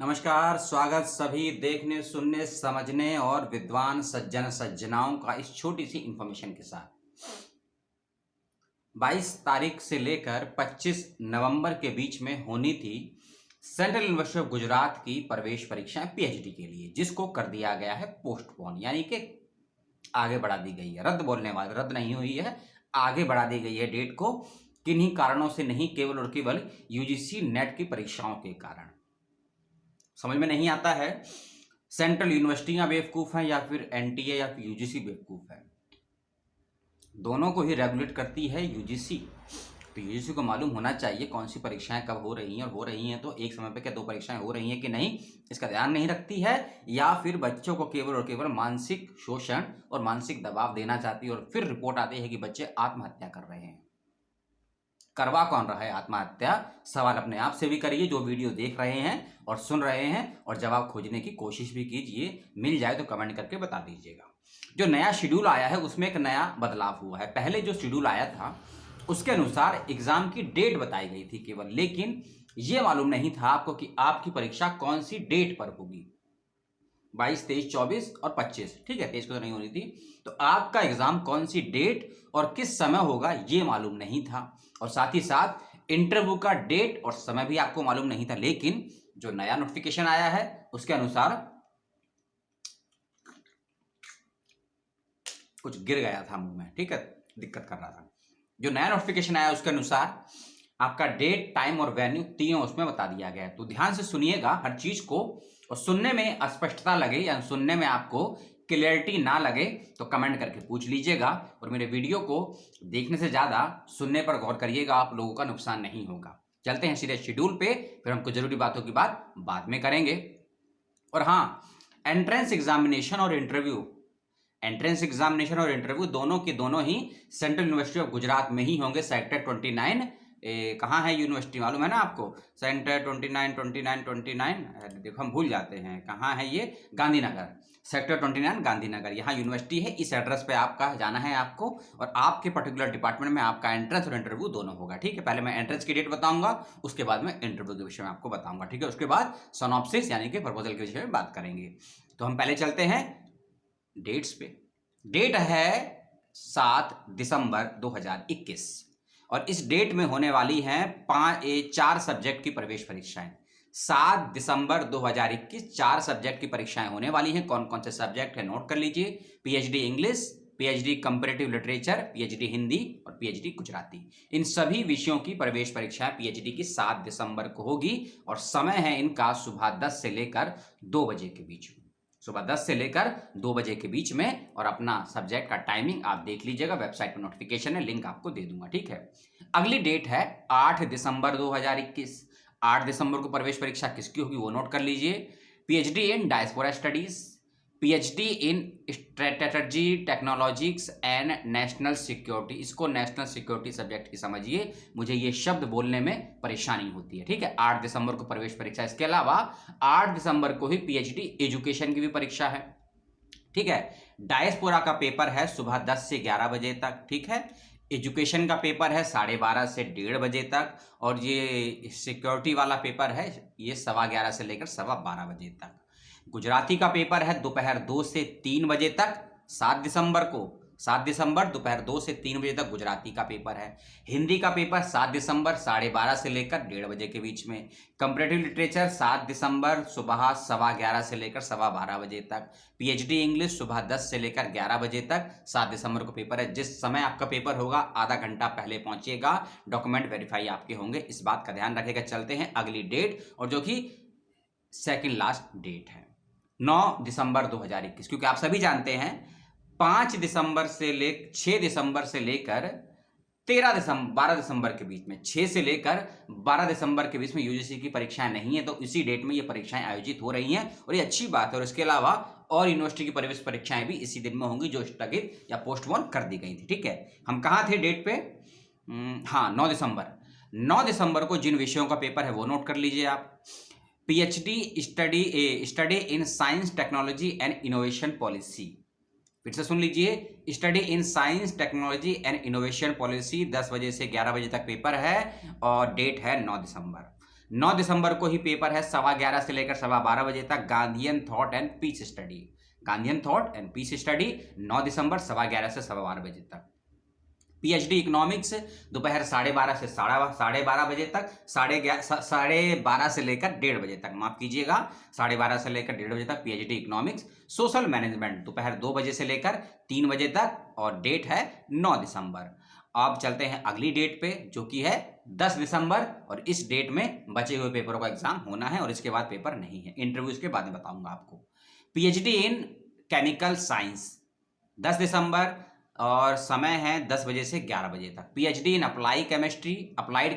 नमस्कार, स्वागत सभी देखने, सुनने, समझने और विद्वान सज्जन सज्जनाओं का इस छोटी सी इंफॉर्मेशन के साथ। 22 तारीख से लेकर 25 नवंबर के बीच में होनी थी सेंट्रल यूनिवर्सिटी ऑफ गुजरात की प्रवेश परीक्षाएं पीएचडी के लिए, जिसको कर दिया गया है पोस्टपोन, यानी कि आगे बढ़ा दी गई है। रद्द बोलने वाले रद्द नहीं हुई है, आगे बढ़ा दी गई है डेट को। किन्हीं कारणों से नहीं, केवल और केवल यूजीसी नेट की परीक्षाओं के कारण। समझ में नहीं आता है सेंट्रल यूनिवर्सिटियां बेवकूफ़ हैं या फिर एनटीए या फिर यूजीसी बेवकूफ़ है। दोनों को ही रेगुलेट करती है यूजीसी। तो यूजीसी को मालूम होना चाहिए कौन सी परीक्षाएं कब हो रही हैं, और हो रही हैं तो एक समय पे क्या 2 परीक्षाएं हो रही हैं कि नहीं, इसका ध्यान नहीं रखती है, या फिर बच्चों को केवल और केवल मानसिक शोषण और मानसिक दबाव देना चाहती है। और फिर रिपोर्ट आती है कि बच्चे आत्महत्या कर रहे हैं। करवा कौन रहा है आत्महत्या, सवाल अपने आप से भी करिए, जो वीडियो देख रहे हैं और सुन रहे हैं, और जवाब खोजने की कोशिश भी कीजिए। मिल जाए तो कमेंट करके बता दीजिएगा। जो नया शेड्यूल आया है उसमें एक नया बदलाव हुआ है। पहले जो शेड्यूल आया था उसके अनुसार एग्जाम की डेट बताई गई थी केवल, लेकिन ये मालूम नहीं था आपको कि आपकी परीक्षा कौन सी डेट पर होगी। 22, 23, 24 और 25, ठीक है, 23 को तो नहीं होनी थी। तो आपका एग्जाम कौन सी डेट और किस समय होगा ये मालूम नहीं था, और साथ ही साथ इंटरव्यू का डेट और समय भी आपको मालूम नहीं था। लेकिन जो नया नोटिफिकेशन आया है उसके अनुसार कुछ गिर गया था मुंह में, ठीक है, दिक्कत कर रहा था। जो नया नोटिफिकेशन आया उसके अनुसार आपका डेट, टाइम और वेन्यू तीनों उसमें बता दिया गया है। तो ध्यान से सुनिएगा हर चीज को, और सुनने में अस्पष्टता लगे या सुनने में आपको क्लियरिटी ना लगे तो कमेंट करके पूछ लीजिएगा। और मेरे वीडियो को देखने से ज्यादा सुनने पर गौर करिएगा, आप लोगों का नुकसान नहीं होगा। चलते हैं सीधे शेड्यूल पे, फिर हम कुछ जरूरी बातों की बात बाद में करेंगे। और हाँ, एंट्रेंस एग्जामिनेशन और इंटरव्यू दोनों के दोनों ही सेंट्रल यूनिवर्सिटी ऑफ गुजरात में ही होंगे। सेक्टर 29 कहाँ है यूनिवर्सिटी मालूम है ना आपको? सेक्टर 29 देखो हम भूल जाते हैं, कहाँ है ये? गांधीनगर, सेक्टर 29 गांधीनगर, यहाँ यूनिवर्सिटी है। इस एड्रेस पे आपका जाना है आपको, और आपके पर्टिकुलर डिपार्टमेंट में आपका एंट्रेंस और इंटरव्यू दोनों होगा। ठीक है, पहले मैं एंट्रेंस की डेट बताऊंगा, उसके बाद में इंटरव्यू के विषय में आपको बताऊंगा। ठीक है, उसके बाद सोनॉप्सिस यानी कि प्रपोजल के विषय में बात करेंगे। तो हम पहले चलते हैं डेट्स पे। डेट है 7 दिसंबर 2021, और इस डेट में होने वाली हैं 4 सब्जेक्ट की प्रवेश परीक्षाएं। 7 दिसंबर 2021 4 सब्जेक्ट की परीक्षाएं होने वाली हैं। कौन कौन से सब्जेक्ट है नोट कर लीजिए। PhD English, PhD comparative literature, PhD Hindi और पीएचडी गुजराती। इन सभी विषयों की प्रवेश परीक्षाएं पीएचडी की 7 दिसंबर को होगी, और समय है इनका सुबह 10 से लेकर 2 बजे के बीच में। सुबह 10 से लेकर 2 बजे के बीच में, और अपना सब्जेक्ट का टाइमिंग आप देख लीजिएगा, वेबसाइट पर नोटिफिकेशन है, लिंक आपको दे दूंगा। ठीक है, अगली डेट है 8 दिसंबर 2021। 8 दिसंबर को प्रवेश परीक्षा किसकी होगी वो नोट कर लीजिए। PhD in diaspora studies, PhD in strategy technologies and national security. इसको नेशनल सिक्योरिटी सब्जेक्ट की समझिए, मुझे ये शब्द बोलने में परेशानी होती है। ठीक है, 8 दिसंबर को प्रवेश परीक्षा। इसके अलावा 8 दिसंबर को ही पीएचडी एजुकेशन की भी परीक्षा है। ठीक है, डायस्पोरा का पेपर है सुबह 10 से 11 बजे तक। ठीक है, एजुकेशन का पेपर है 12:30 से 1:30 बजे तक, और ये सिक्योरिटी वाला पेपर है ये 11:15 से लेकर 12:15 बजे तक। गुजराती का पेपर है दोपहर 2 से 3 बजे तक। 7 दिसंबर को, 7 दिसंबर दोपहर 2 से 3 बजे तक गुजराती का पेपर है। हिंदी का पेपर 7 दिसंबर 12:30 से लेकर 1:30 बजे के बीच में। कंपैरेटिव लिटरेचर 7 दिसंबर सुबह 11:15 से लेकर 12:15 बजे तक। पीएचडी इंग्लिश सुबह 10 से लेकर 11 बजे तक 7 दिसंबर को पेपर है। जिस समय आपका पेपर होगा आधा घंटा पहले पहुंचिएगा, डॉक्यूमेंट वेरीफाई आपके होंगे, इस बात का ध्यान रखिएगा। चलते हैं अगली डेट, और जो कि सेकेंड लास्ट डेट है 9 दिसंबर 2021, क्योंकि आप सभी जानते हैं 5 दिसंबर से 6 दिसंबर से लेकर 12 दिसंबर के बीच में, 6 से लेकर 12 दिसंबर के बीच में यूजीसी की परीक्षाएं नहीं है, तो इसी डेट में ये परीक्षाएं आयोजित हो रही हैं, और ये अच्छी बात है। और इसके अलावा और यूनिवर्सिटी की प्रवेश परीक्षाएं भी इसी दिन में होंगी, जो स्थगित या पोस्टपोन कर दी गई थी। ठीक है, हम कहाँ थे डेट पे? हाँ, 9 दिसंबर। 9 दिसंबर को जिन विषयों का पेपर है वो नोट कर लीजिए आप। PhD study in science technology and innovation policy. फिर से सुन लीजिए, study in science technology and innovation policy. 10 बजे से 11 बजे तक पेपर है, और डेट है 9 दिसंबर। 9 दिसंबर को ही पेपर है 11:15 से लेकर 12:15 बजे तक, Gandhian thought and peace study. Gandhian thought and peace study 9 दिसंबर 11:15 से 12:15 बजे तक। पीएचडी इकोनॉमिक्स दोपहर 12:30 से 12:30 बजे तक, 12:30 से लेकर 1:30 बजे तक, माफ कीजिएगा 12:30 से लेकर 1:30 बजे तक पीएचडी इकोनॉमिक्स। सोशल मैनेजमेंट दोपहर 2 बजे से लेकर 3 बजे तक, और डेट है 9 दिसंबर। अब चलते हैं अगली डेट पे जो कि है 10 दिसंबर, और इस डेट में बचे हुए पेपरों का एग्जाम होना है और इसके बाद पेपर नहीं है। इंटरव्यू इसके बाद में बताऊंगा आपको। पीएचडी इन केमिकल साइंस 10 दिसंबर, और समय है 10 बजे से 11 बजे तक। पीएचडी इन अप्लाइड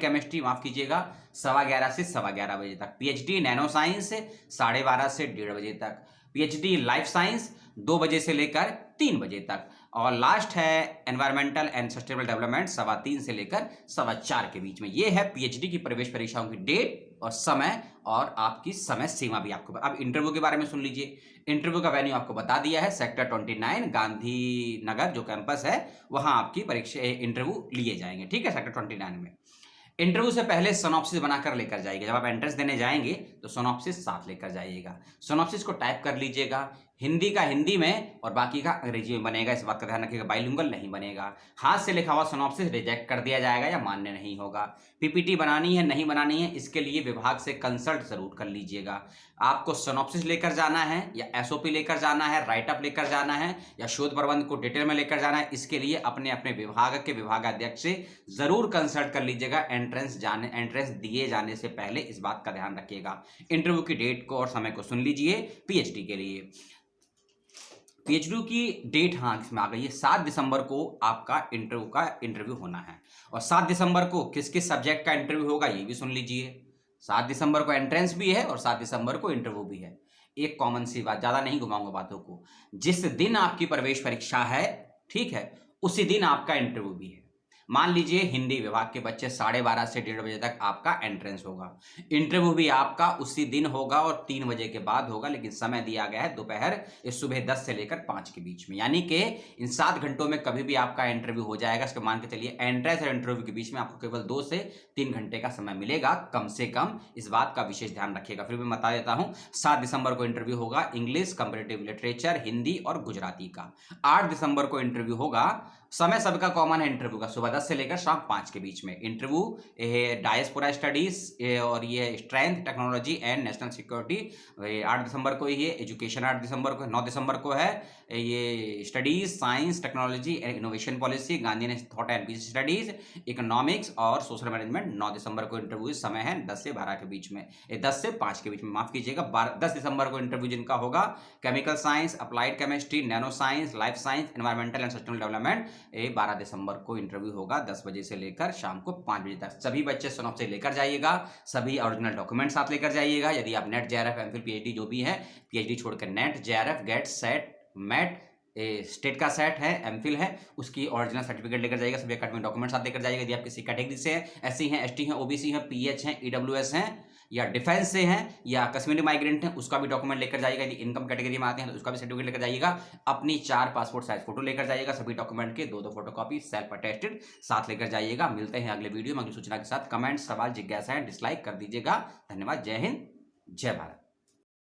केमिस्ट्री माफ कीजिएगा 11:15 से 11:15 बजे तक। पीएचडी नैनो साइंस 12:30 से 1:30 बजे तक। पीएचडी लाइफ साइंस 2 बजे से लेकर 3 बजे तक, और लास्ट है एनवायरमेंटल एंड सस्टेनेबल डेवलपमेंट 3:15 से लेकर 4:15 के बीच में। ये है पीएचडी की प्रवेश परीक्षाओं की डेट और समय, और आपकी समय सीमा भी आपको। अब इंटरव्यू के बारे में सुन लीजिए। इंटरव्यू का वेन्यू आपको बता दिया है, सेक्टर 29 गांधीनगर जो कैंपस है वहां आपकी परीक्षा इंटरव्यू लिए जाएंगे, ठीक है, सेक्टर 29 में। इंटरव्यू से पहले सोनॉप्सिस बनाकर लेकर जाइएगा। जब आप एंट्रेंस देने जाएंगे तो सोनॉप्सिस साथ लेकर जाइएगा। सोनॉप्सिस को टाइप कर लीजिएगा, हिंदी का हिंदी में और बाकी का अंग्रेजी में बनेगा, इस बात का ध्यान रखिएगा, बाइलिंगुअल नहीं बनेगा। हाथ से लिखा हुआ सोनॉप्सिस रिजेक्ट कर दिया जाएगा या मान्य नहीं होगा। पीपीटी बनानी है नहीं बनानी है, इसके लिए विभाग से कंसल्ट जरूर कर लीजिएगा। आपको सोनॉप्सिस लेकर जाना है या एसओपी लेकर जाना है, राइटअप लेकर जाना है या शोध प्रबंध को डिटेल में लेकर जाना है, इसके लिए अपने अपने विभाग के विभागाध्यक्ष से जरूर कंसल्ट कर लीजिएगा एंट्रेंस दिए जाने से पहले, इस बात का ध्यान रखिएगा। इंटरव्यू की डेट को और समय को सुन लीजिए पीएचडी के लिए। पीएचडी की डेट हाँ इसमें आ गई है, 7 दिसंबर को आपका इंटरव्यू होना है। और 7 दिसंबर को किस किस सब्जेक्ट का इंटरव्यू होगा ये भी सुन लीजिए। 7 दिसंबर को एंट्रेंस भी है और 7 दिसंबर को इंटरव्यू भी है। एक कॉमन सी बात, ज्यादा नहीं घुमाऊंगा बातों को, जिस दिन आपकी प्रवेश परीक्षा है, ठीक है, उसी दिन आपका इंटरव्यू भी है। मान लीजिए हिंदी विभाग के बच्चे 12:30 से 1:30 बजे तक आपका एंट्रेंस होगा, इंटरव्यू भी आपका उसी दिन होगा और 3 बजे के बाद होगा, लेकिन समय दिया गया है दोपहर सुबह 10 से लेकर 5 के बीच में। यानी कि इन 7 घंटों में कभी भी आपका इंटरव्यू हो जाएगा। इसको मान के चलिए एंट्रेंस और इंटरव्यू के बीच में आपको केवल 2 से 3 घंटे का समय मिलेगा कम से कम, इस बात का विशेष ध्यान रखिएगा। फिर भी बता देता हूं, 7 दिसंबर को इंटरव्यू होगा इंग्लिश, कंपैरेटिव लिटरेचर, हिंदी और गुजराती का। 8 दिसंबर को इंटरव्यू होगा, समय सबका कॉमन है इंटरव्यू का, सुबह 10 से लेकर शाम 5 के बीच में। इंटरव्यू डायस्पोरा स्टडीज और ये strength, technology and national security 8 दिसंबर को ही है। एजुकेशन 8 दिसंबर को, 9 दिसंबर को है ये studies, science, technology and innovation policy, Gandhi thought and peace studies, economics और सोशल मैनेजमेंट 9 दिसंबर को इंटरव्यू, समय है 10 से 12 के बीच में, 10 से 5 के बीच में, माफ कीजिएगा। 10 दिसंबर को इंटरव्यू जिनका होगा chemical science, applied chemistry, nano science, life science, environmental and sustainable development, 12 दिसंबर को इंटरव्यू होगा 10 बजे से लेकर शाम को 5 बजे तक। सभी बच्चे सोनॉप्सिस लेकर जाइएगा, सभी ओरिजिनल डॉक्यूमेंट साथ लेकर जाइएगा। यदि आप नेट, जेआरएफ, एमफिल, पीएचडी जो भी है, पीएचडी छोड़कर NET, JRF, GATE, SET, MAT, state का सेट है, एमफिल है, उसकी ओरिजिनल सर्टिफिकेट लेकर जाइएगा। सभी एकेडमिक डॉक्यूमेंट साथ लेकर जाइएगा। यदि आप किसी कैटेगरी से हैं, एससी हैं, एसटी हैं, ओबीसी हैं, पीएच हैं, ईडब्ल्यूएस हैं, या डिफेंस से हैं, या कश्मीरी माइग्रेंट हैं, उसका भी डॉक्यूमेंट लेकर जाइएगा। यदि इनकम कैटेगरी में आते हैं तो उसका भी सर्टिफिकेट लेकर जाइएगा। अपनी 4 पासपोर्ट साइज फोटो लेकर जाइएगा। सभी डॉक्यूमेंट के 2-2 फोटोकॉपी सेल्फ अटेस्टेड साथ लेकर जाइएगा। मिलते हैं अगले वीडियो में अगली सूचना के साथ। कमेंट, सवाल, जिज्ञासाएं डिसलाइक कर दीजिएगा। धन्यवाद। जय हिंद, जय भारत।